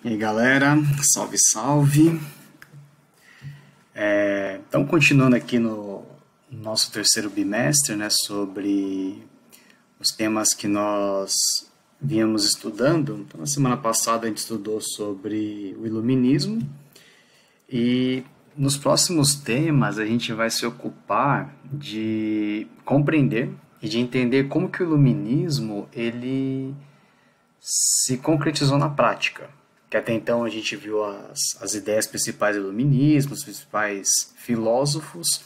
E aí galera, salve salve. Então continuando aqui no nosso terceiro bimestre, né, sobre os temas que nós vínhamos estudando. Então na semana passada a gente estudou sobre o iluminismo e nos próximos temas a gente vai se ocupar de compreender e de entender como que o iluminismo ele se concretizou na prática. Que até então a gente viu as ideias principais do iluminismo, os principais filósofos,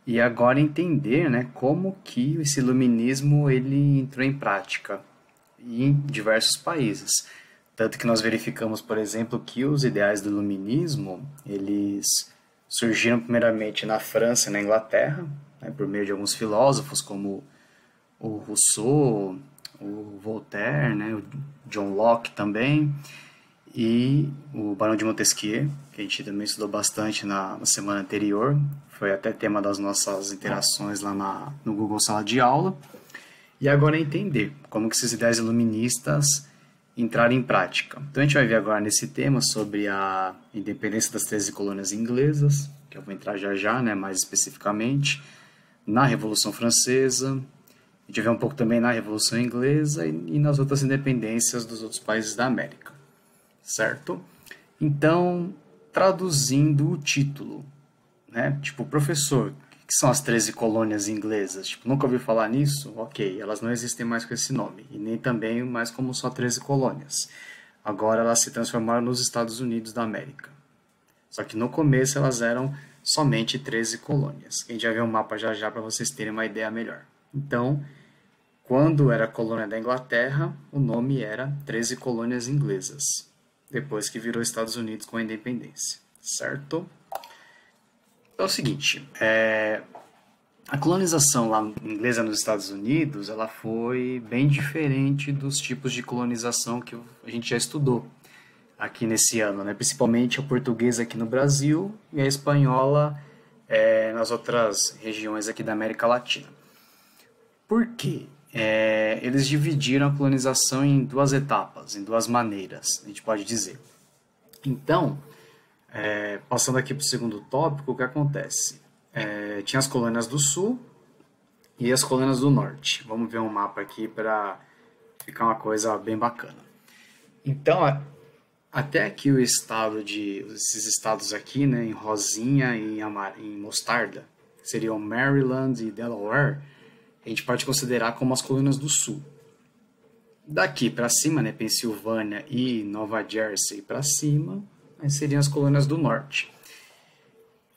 e agora entender, né, como que esse iluminismo ele entrou em prática em diversos países. Tanto que nós verificamos, por exemplo, que os ideais do iluminismo eles surgiram primeiramente na França e na Inglaterra, né, por meio de alguns filósofos como o Rousseau, o Voltaire, né, o John Locke também, e o Barão de Montesquieu, que a gente também estudou bastante na semana anterior, foi até tema das nossas interações lá no Google Sala de Aula. E agora é entender como que esses ideias iluministas entraram em prática. Então a gente vai ver agora nesse tema sobre a independência das 13 colônias inglesas, que eu vou entrar já já, né, mais especificamente, na Revolução Francesa. A gente vai ver um pouco também na Revolução Inglesa e nas outras independências dos outros países da América. Certo? Então, traduzindo o título, né? Tipo, professor, o que são as 13 colônias inglesas? Tipo, nunca ouviu falar nisso? Ok, elas não existem mais com esse nome, e nem também mais como só 13 colônias. Agora elas se transformaram nos Estados Unidos da América. Só que no começo elas eram somente 13 colônias. A gente vai ver um mapa já já para vocês terem uma ideia melhor. Então, quando era colônia da Inglaterra, o nome era 13 colônias inglesas. Depois que virou Estados Unidos com a independência, certo? É o seguinte, a colonização lá inglesa nos Estados Unidos, ela foi bem diferente dos tipos de colonização que a gente já estudou aqui nesse ano, né? Principalmente a portuguesa aqui no Brasil e a espanhola nas outras regiões aqui da América Latina. Por quê? Eles dividiram a colonização em duas etapas, em duas maneiras, a gente pode dizer. Então, passando aqui para o segundo tópico, o que acontece? Tinha as colônias do sul e as colônias do norte. Vamos ver um mapa aqui para ficar uma coisa bem bacana. Então, até aqui esses estados aqui, né, em rosinha e em mostarda, seriam Maryland e Delaware, a gente pode considerar como as colônias do sul. Daqui para cima, né, Pensilvânia e Nova Jersey para cima, seriam as colônias do norte.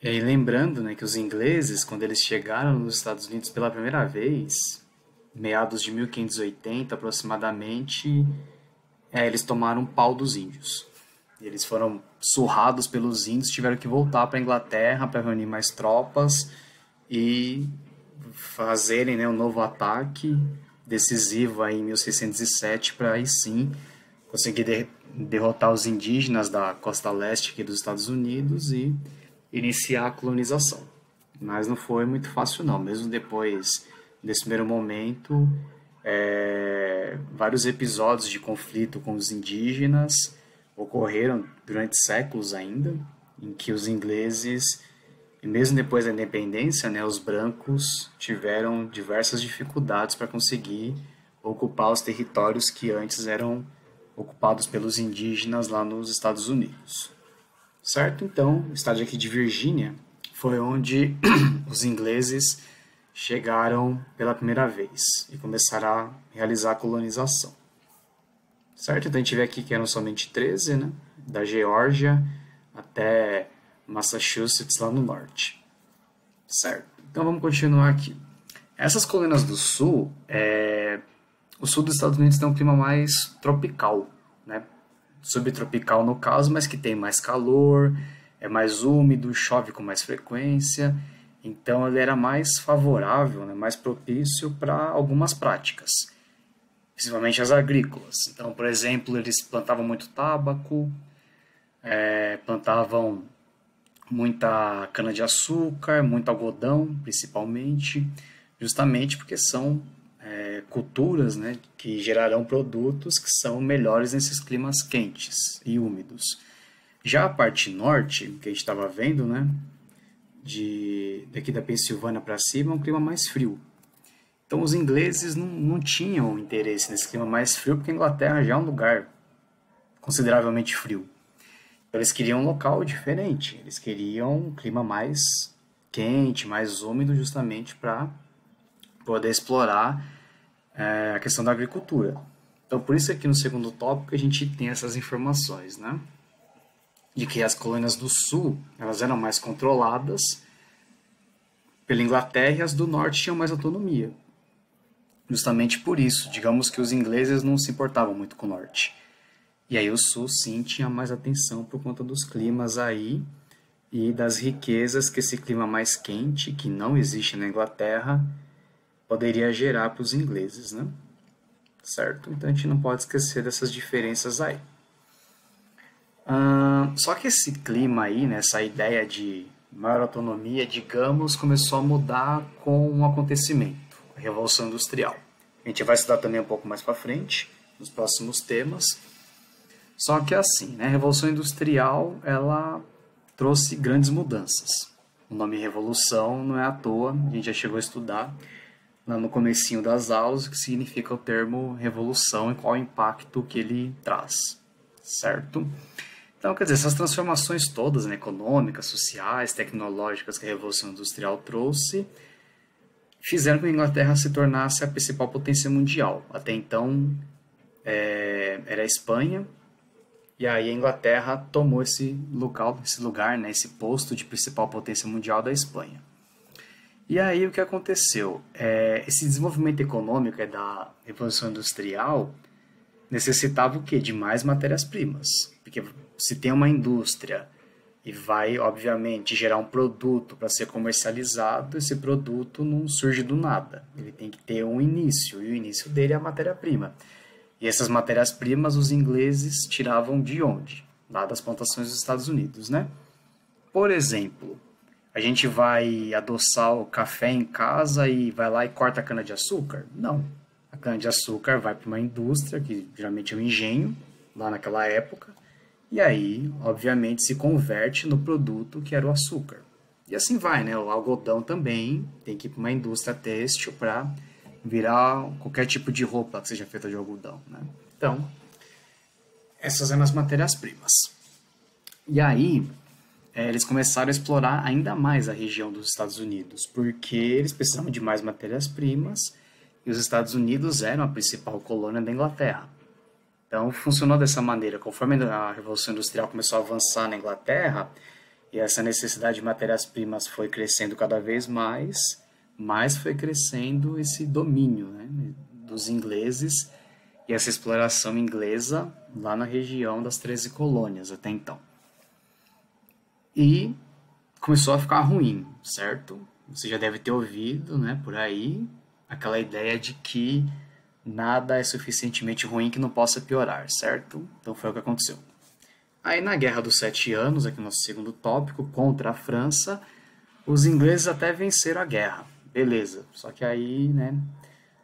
E aí, lembrando, né, que os ingleses, quando eles chegaram nos Estados Unidos pela primeira vez, meados de 1580 aproximadamente, eles tomaram um pau dos índios. Eles foram surrados pelos índios, tiveram que voltar para a Inglaterra para reunir mais tropas e fazerem, né, um novo ataque decisivo aí em 1607 para aí sim conseguir derrotar os indígenas da costa leste aqui dos Estados Unidos e iniciar a colonização. Mas não foi muito fácil não, mesmo depois desse primeiro momento, vários episódios de conflito com os indígenas ocorreram durante séculos ainda, em que os ingleses e mesmo depois da independência, né, os brancos tiveram diversas dificuldades para conseguir ocupar os territórios que antes eram ocupados pelos indígenas lá nos Estados Unidos. Certo? Então, o estado aqui de Virgínia foi onde os ingleses chegaram pela primeira vez e começaram a realizar a colonização. Certo? Então, a gente vê aqui que eram somente 13, né, da Geórgia até Massachusetts, lá no norte. Certo. Então vamos continuar aqui. Essas colônias do sul, o sul dos Estados Unidos tem um clima mais tropical, né? Subtropical no caso, mas que tem mais calor, é mais úmido, chove com mais frequência. Então ele era mais favorável, né, mais propício para algumas práticas, principalmente as agrícolas. Então, por exemplo, eles plantavam muito tabaco, plantavam muita cana-de-açúcar, muito algodão, principalmente, justamente porque são culturas, né, que gerarão produtos que são melhores nesses climas quentes e úmidos. Já a parte norte, que a gente estava vendo, né, daqui da Pensilvânia para cima, é um clima mais frio. Então os ingleses não tinham interesse nesse clima mais frio, porque a Inglaterra já é um lugar consideravelmente frio. Então eles queriam um local diferente, eles queriam um clima mais quente, mais úmido, justamente para poder explorar a questão da agricultura. Então por isso aqui no segundo tópico a gente tem essas informações, né? De que as colônias do sul elas eram mais controladas pela Inglaterra e as do norte tinham mais autonomia. Justamente por isso, digamos que os ingleses não se importavam muito com o norte. E aí o sul sim tinha mais atenção por conta dos climas aí e das riquezas que esse clima mais quente, que não existe na Inglaterra, poderia gerar para os ingleses, né? Certo? Então a gente não pode esquecer dessas diferenças aí. Só que esse clima aí, né, essa ideia de maior autonomia, digamos, começou a mudar com um acontecimento, a Revolução Industrial. A gente vai estudar também um pouco mais para frente, nos próximos temas. Só que assim, né, a Revolução Industrial, ela trouxe grandes mudanças. O nome Revolução não é à toa, a gente já chegou a estudar lá no comecinho das aulas o que significa o termo revolução e qual o impacto que ele traz, certo? Então, quer dizer, essas transformações todas, né, econômicas, sociais, tecnológicas que a Revolução Industrial trouxe, fizeram com que a Inglaterra se tornasse a principal potência mundial. Até então, era a Espanha, e aí a Inglaterra tomou esse lugar, né, esse posto de principal potência mundial da Espanha. E aí o que aconteceu? Esse desenvolvimento econômico da Revolução Industrial necessitava o quê? De mais matérias-primas. Porque se tem uma indústria e vai, obviamente, gerar um produto para ser comercializado, esse produto não surge do nada. Ele tem que ter um início, e o início dele é a matéria-prima. E essas matérias-primas os ingleses tiravam de onde? Lá das plantações dos Estados Unidos, né? Por exemplo, a gente vai adoçar o café em casa e vai lá e corta a cana-de-açúcar? Não. A cana-de-açúcar vai para uma indústria, que geralmente é um engenho, lá naquela época, e aí, obviamente, se converte no produto que era o açúcar. E assim vai, né? O algodão também tem que ir para uma indústria têxtil para virar qualquer tipo de roupa que seja feita de algodão, né? Então, essas eram as matérias-primas. E aí, eles começaram a explorar ainda mais a região dos Estados Unidos, porque eles precisavam de mais matérias-primas e os Estados Unidos eram a principal colônia da Inglaterra. Então, funcionou dessa maneira. Conforme a Revolução Industrial começou a avançar na Inglaterra e essa necessidade de matérias-primas foi crescendo cada vez mais foi crescendo esse domínio, né, dos ingleses e essa exploração inglesa lá na região das 13 colônias até então. E começou a ficar ruim, certo? Você já deve ter ouvido, né, por aí, aquela ideia de que nada é suficientemente ruim que não possa piorar, certo? Então foi o que aconteceu. Aí na Guerra dos 7 Anos, aqui no nosso segundo tópico, contra a França, os ingleses até venceram a guerra, beleza. Só que aí, né,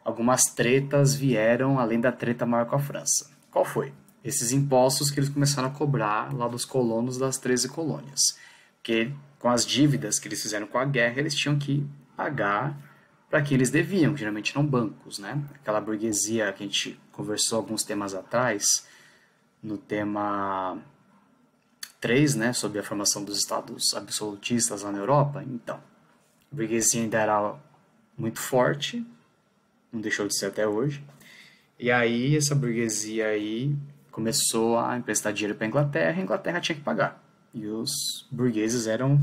algumas tretas vieram além da treta maior com a França. Qual foi? Esses impostos que eles começaram a cobrar lá dos colonos das 13 colônias. Porque com as dívidas que eles fizeram com a guerra, eles tinham que pagar para quem eles deviam, que geralmente eram bancos, né? Aquela burguesia que a gente conversou alguns temas atrás, no tema 3, né, sobre a formação dos estados absolutistas lá na Europa. Então, a burguesia ainda era muito forte, não deixou de ser até hoje. E aí essa burguesia aí começou a emprestar dinheiro para a Inglaterra tinha que pagar. E os burgueses eram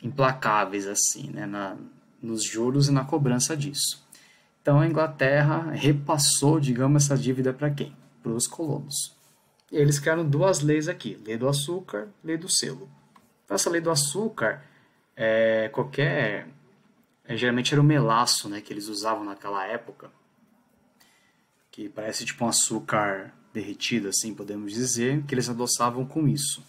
implacáveis assim, né, nos juros e na cobrança disso. Então a Inglaterra repassou, digamos, essa dívida para quem? Para os colonos. E eles criaram duas leis aqui, lei do açúcar, lei do selo. Então essa lei do açúcar, geralmente era o melaço, né, que eles usavam naquela época, que parece tipo um açúcar derretido, assim, podemos dizer, que eles adoçavam com isso.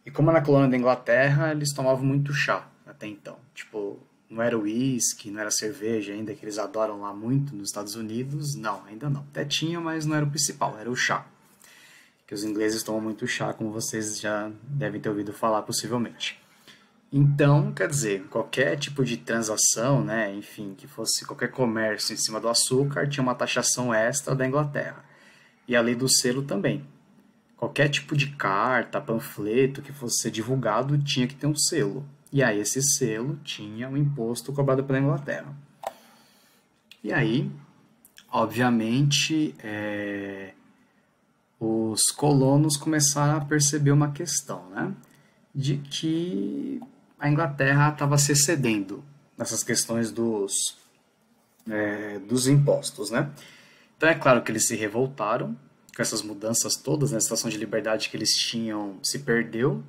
E como na colônia da Inglaterra, eles tomavam muito chá até então. Tipo, não era uísque, não era cerveja ainda, que eles adoram lá muito nos Estados Unidos. Não, ainda não. Até tinha, mas não era o principal, era o chá. Que os ingleses tomam muito chá, como vocês já devem ter ouvido falar, possivelmente. Então, quer dizer, qualquer tipo de transação, né, enfim, que fosse qualquer comércio em cima do açúcar, tinha uma taxação extra da Inglaterra. E a lei do selo também. Qualquer tipo de carta, panfleto que fosse ser divulgado tinha que ter um selo. E aí esse selo tinha um imposto cobrado pela Inglaterra. E aí, obviamente, os colonos começaram a perceber uma questão, né? De que a Inglaterra estava se excedendo nessas questões dos impostos, né? Então é claro que eles se revoltaram com essas mudanças todas, né? A situação de liberdade que eles tinham se perdeu,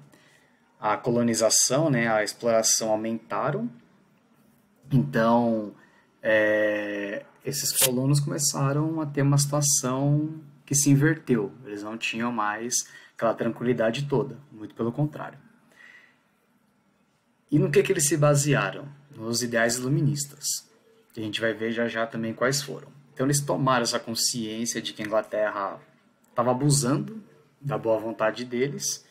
a colonização, né? A exploração aumentaram, então esses colonos começaram a ter uma situação que se inverteu, eles não tinham mais aquela tranquilidade toda, muito pelo contrário. E no que eles se basearam? Nos ideais iluministas. Que a gente vai ver já já também quais foram. Então eles tomaram essa consciência de que a Inglaterra estava abusando da boa vontade deles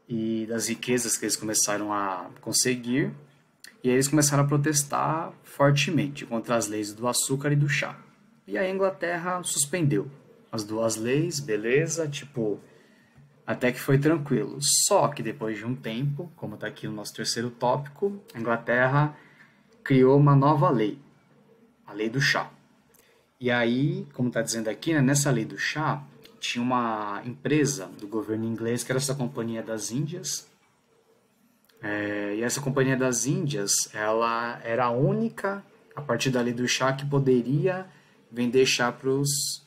e das riquezas que eles começaram a conseguir. E aí eles começaram a protestar fortemente contra as leis do açúcar e do chá. E a Inglaterra suspendeu as duas leis, beleza, tipo, até que foi tranquilo. Só que depois de um tempo, como está aqui no nosso terceiro tópico, a Inglaterra criou uma nova lei, a lei do chá. E aí, como está dizendo aqui, né, nessa lei do chá, tinha uma empresa do governo inglês, que era essa Companhia das Índias. E essa Companhia das Índias, ela era a única, a partir da lei do chá, que poderia vender chá para os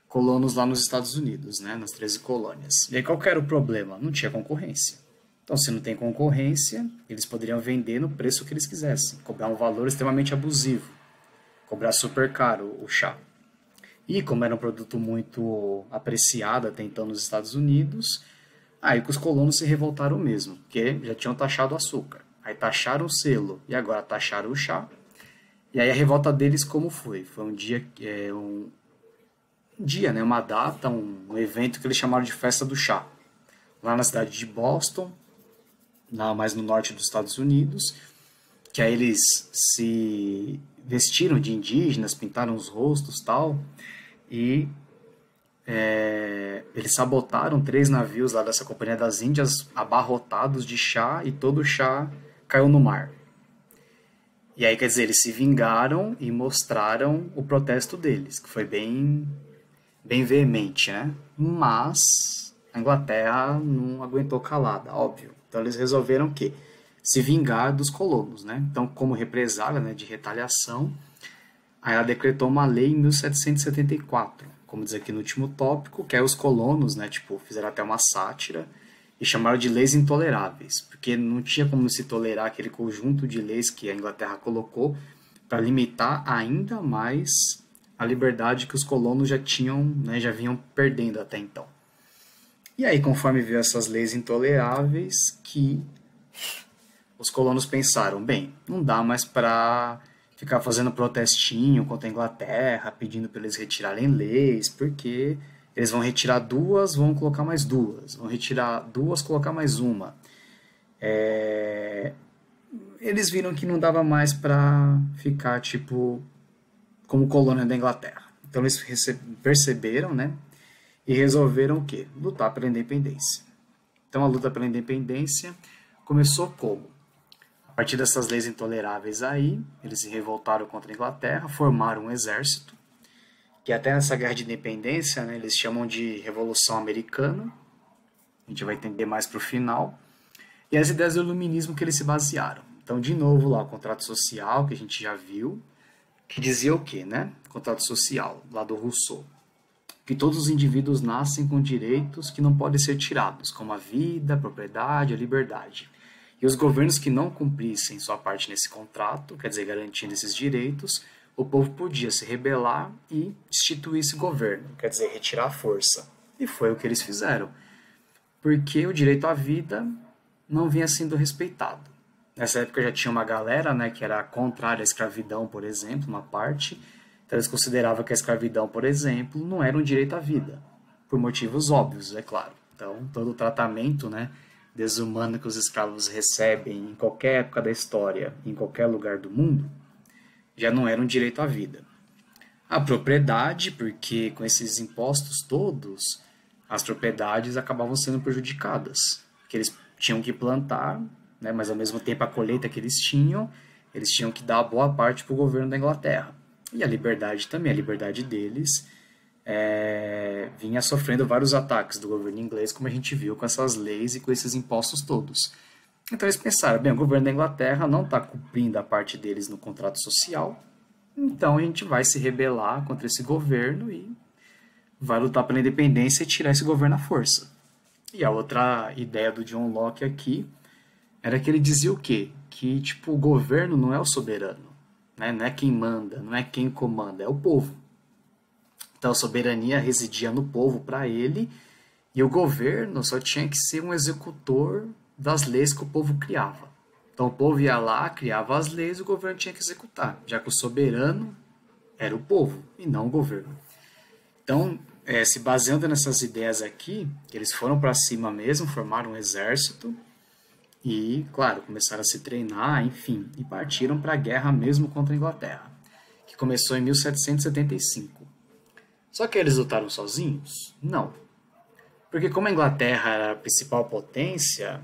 colonos lá nos Estados Unidos, né, nas 13 colônias. E aí qual que era o problema? Não tinha concorrência. Então, se não tem concorrência, eles poderiam vender no preço que eles quisessem, cobrar um valor extremamente abusivo, cobrar super caro o chá. E como era um produto muito apreciado até então nos Estados Unidos, aí que os colonos se revoltaram mesmo, porque já tinham taxado o açúcar. Aí taxaram o selo e agora taxaram o chá. E aí a revolta deles como foi? Foi um dia, né, uma data, um evento que eles chamaram de Festa do Chá, lá na cidade de Boston, lá mais no norte dos Estados Unidos, que aí eles se vestiram de indígenas, pintaram os rostos e tal, e eles sabotaram 3 navios lá dessa Companhia das Índias, abarrotados de chá, e todo o chá caiu no mar. E aí, quer dizer, eles se vingaram e mostraram o protesto deles, que foi bem veemente, né? Mas a Inglaterra não aguentou calada, óbvio. Então eles resolveram o quê? Se vingar dos colonos, né? Então, como represália, né, de retaliação, aí ela decretou uma lei em 1774, como diz aqui no último tópico, que aí os colonos, né, tipo, fizeram até uma sátira e chamaram de leis intoleráveis, porque não tinha como se tolerar aquele conjunto de leis que a Inglaterra colocou para limitar ainda mais a liberdade que os colonos já tinham, né, já vinham perdendo até então. E aí, conforme viu essas leis intoleráveis, que os colonos pensaram, bem, não dá mais para ficar fazendo protestinho contra a Inglaterra, pedindo para eles retirarem leis, porque eles vão retirar 2, vão colocar mais 2, vão retirar 2, colocar mais uma. Eles viram que não dava mais para ficar, tipo, como colônia da Inglaterra. Então eles perceberam, né, e resolveram o quê? Lutar pela independência. Então a luta pela independência começou como? A partir dessas leis intoleráveis aí, eles se revoltaram contra a Inglaterra, formaram um exército, que até nessa guerra de independência, né, eles chamam de Revolução Americana, a gente vai entender mais para o final, e as ideias do iluminismo que eles se basearam. Então, de novo, lá o contrato social, que a gente já viu, que dizia o quê, né? Contrato social, lá do Rousseau. Que todos os indivíduos nascem com direitos que não podem ser tirados, como a vida, a propriedade, a liberdade. E os governos que não cumprissem sua parte nesse contrato, quer dizer, garantindo esses direitos, o povo podia se rebelar e destituir esse governo, quer dizer, retirar a força. E foi o que eles fizeram, porque o direito à vida não vinha sendo respeitado. Nessa época já tinha uma galera, né, que era contrária à escravidão, por exemplo, uma parte. Então eles consideravam que a escravidão, por exemplo, não era um direito à vida, por motivos óbvios, é claro. Então todo o tratamento, né, desumano que os escravos recebem em qualquer época da história, em qualquer lugar do mundo, já não era um direito à vida. A propriedade, porque com esses impostos todos, as propriedades acabavam sendo prejudicadas, porque eles tinham que plantar, né, mas ao mesmo tempo a colheita que eles tinham que dar boa parte para o governo da Inglaterra. E a liberdade também, a liberdade deles vinha sofrendo vários ataques do governo inglês, como a gente viu com essas leis e com esses impostos todos. Então eles pensaram, bem, o governo da Inglaterra não está cumprindo a parte deles no contrato social, então a gente vai se rebelar contra esse governo e vai lutar pela independência e tirar esse governo à força. E a outra ideia do John Locke aqui era que ele dizia o quê? Que tipo, o governo não é o soberano, né? Não é quem manda, não é quem comanda, é o povo. Então a soberania residia no povo para ele e o governo só tinha que ser um executor das leis que o povo criava. Então o povo ia lá, criava as leis e o governo tinha que executar, já que o soberano era o povo e não o governo. Então, se baseando nessas ideias aqui, eles foram para cima mesmo, formaram um exército e, claro, começaram a se treinar, enfim, e partiram para a guerra mesmo contra a Inglaterra, que começou em 1775. Só que eles lutaram sozinhos? Não. Porque como a Inglaterra era a principal potência,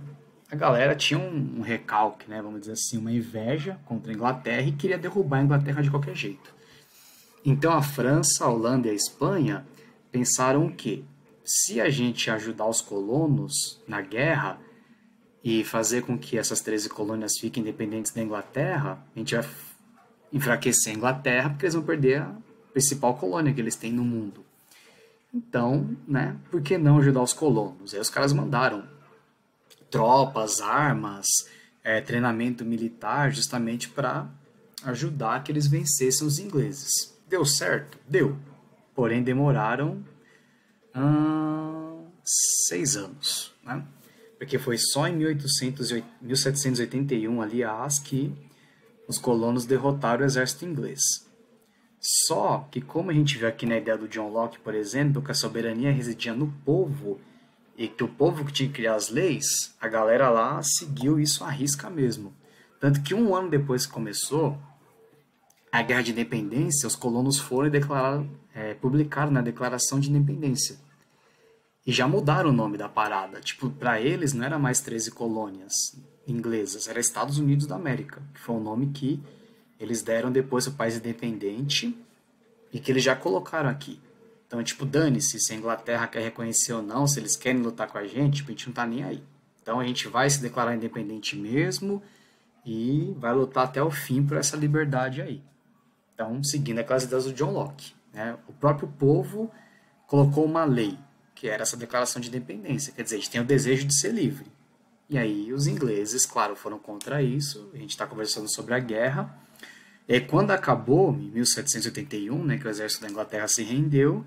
a galera tinha um recalque, né, vamos dizer assim, uma inveja contra a Inglaterra e queria derrubar a Inglaterra de qualquer jeito. Então a França, a Holanda e a Espanha pensaram o quê? Se a gente ajudar os colonos na guerra e fazer com que essas 13 colônias fiquem independentes da Inglaterra, a gente vai enfraquecer a Inglaterra porque eles vão perder a principal colônia que eles têm no mundo. Então, né, por que não ajudar os colonos? Aí os caras mandaram tropas, armas, treinamento militar, justamente para ajudar que eles vencessem os ingleses. Deu certo? Deu. Porém, demoraram 6 anos, né? Porque foi só em 1781, aliás, que os colonos derrotaram o exército inglês. Só que, como a gente viu aqui na ideia do John Locke, por exemplo, que a soberania residia no povo e que o povo que tinha que criar as leis, a galera lá seguiu isso à risca mesmo. Tanto que um ano depois que começou a Guerra de Independência, os colonos foram e publicaram na Declaração de Independência. E já mudaram o nome da parada. Tipo, para eles não era mais 13 colônias inglesas, era Estados Unidos da América, que foi o nome que eles deram depois do país independente e que eles já colocaram aqui. Então, tipo, dane-se se a Inglaterra quer reconhecer ou não, se eles querem lutar com a gente não tá nem aí. Então a gente vai se declarar independente mesmo e vai lutar até o fim por essa liberdade aí. Então, seguindo aquelas ideias do John Locke, né? O próprio povo colocou uma lei, que era essa declaração de independência. Quer dizer, a gente tem o desejo de ser livre. E aí os ingleses, claro, foram contra isso. A gente está conversando sobre a guerra. E aí, quando acabou, em 1781, né, que o exército da Inglaterra se rendeu,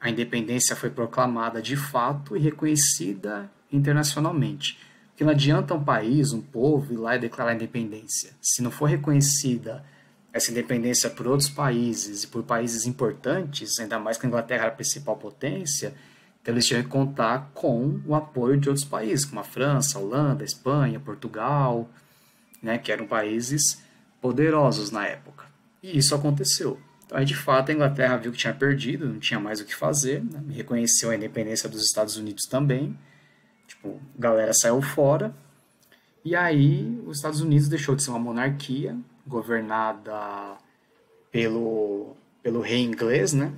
a independência foi proclamada de fato e reconhecida internacionalmente. Porque não adianta um país, um povo, ir lá e declarar a independência. Se não for reconhecida essa independência por outros países e por países importantes, ainda mais que a Inglaterra era a principal potência, então eles tinham que contar com o apoio de outros países, como a França, a Holanda, a Espanha, Portugal, né, que eram países poderosos na época. E isso aconteceu. Então, aí, de fato, a Inglaterra viu que tinha perdido, não tinha mais o que fazer, né, reconheceu a independência dos Estados Unidos também, tipo, a galera saiu fora, e aí os Estados Unidos deixou de ser uma monarquia, governada pelo rei inglês, né?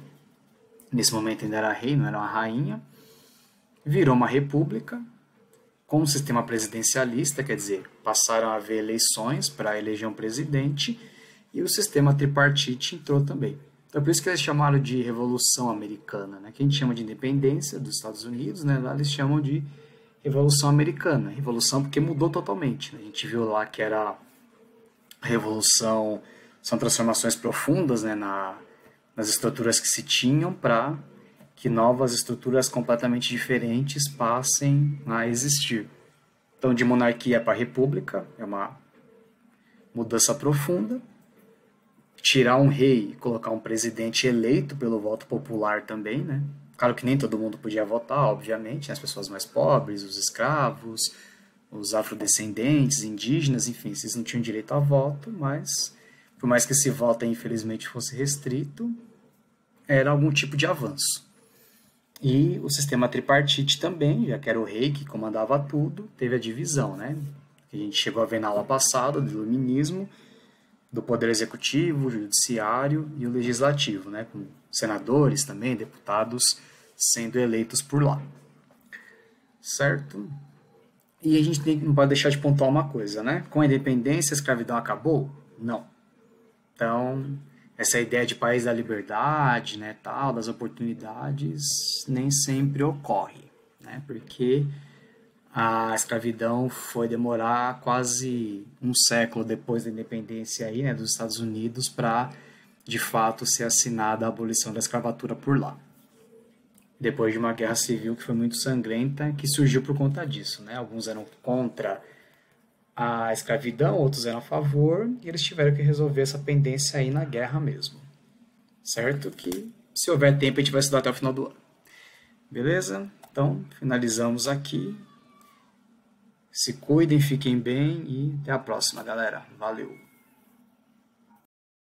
Nesse momento ainda era rei, não era uma rainha. Virou uma república com um sistema presidencialista, quer dizer, passaram a haver eleições para eleger um presidente e o sistema tripartite entrou também. Então, por isso que eles chamaram de Revolução Americana, né? Que a gente chama de independência dos Estados Unidos, né? Lá eles chamam de Revolução Americana. Revolução porque mudou totalmente, né? A gente viu lá que era revolução, são transformações profundas, né, nas estruturas que se tinham para que novas estruturas completamente diferentes passem a existir. Então, de monarquia para república, é uma mudança profunda. Tirar um rei e colocar um presidente eleito pelo voto popular também, né? Claro que nem todo mundo podia votar, obviamente, né? As pessoas mais pobres, os escravos, os afrodescendentes, indígenas, enfim, esses não tinham direito a voto, mas por mais que esse voto, infelizmente, fosse restrito, era algum tipo de avanço. E o sistema tripartite também, já que era o rei que comandava tudo, teve a divisão, né? Que a gente chegou a ver na aula passada, do iluminismo, do poder executivo, judiciário e o legislativo, né? Com senadores também, deputados sendo eleitos por lá. Certo? E a gente não pode deixar de pontuar uma coisa, né? Com a independência, a escravidão acabou? Não. Então, essa ideia de país da liberdade, né, tal, das oportunidades, nem sempre ocorre, né? Porque a escravidão foi demorar quase um século depois da independência aí, né, dos Estados Unidos para, de fato, ser assinada a abolição da escravatura por lá. Depois de uma guerra civil que foi muito sangrenta, que surgiu por conta disso, né? Alguns eram contra a escravidão, outros eram a favor, e eles tiveram que resolver essa pendência aí na guerra mesmo. Certo? Que, se houver tempo, a gente vai estudar até o final do ano. Beleza? Então, finalizamos aqui. Se cuidem, fiquem bem e até a próxima, galera. Valeu!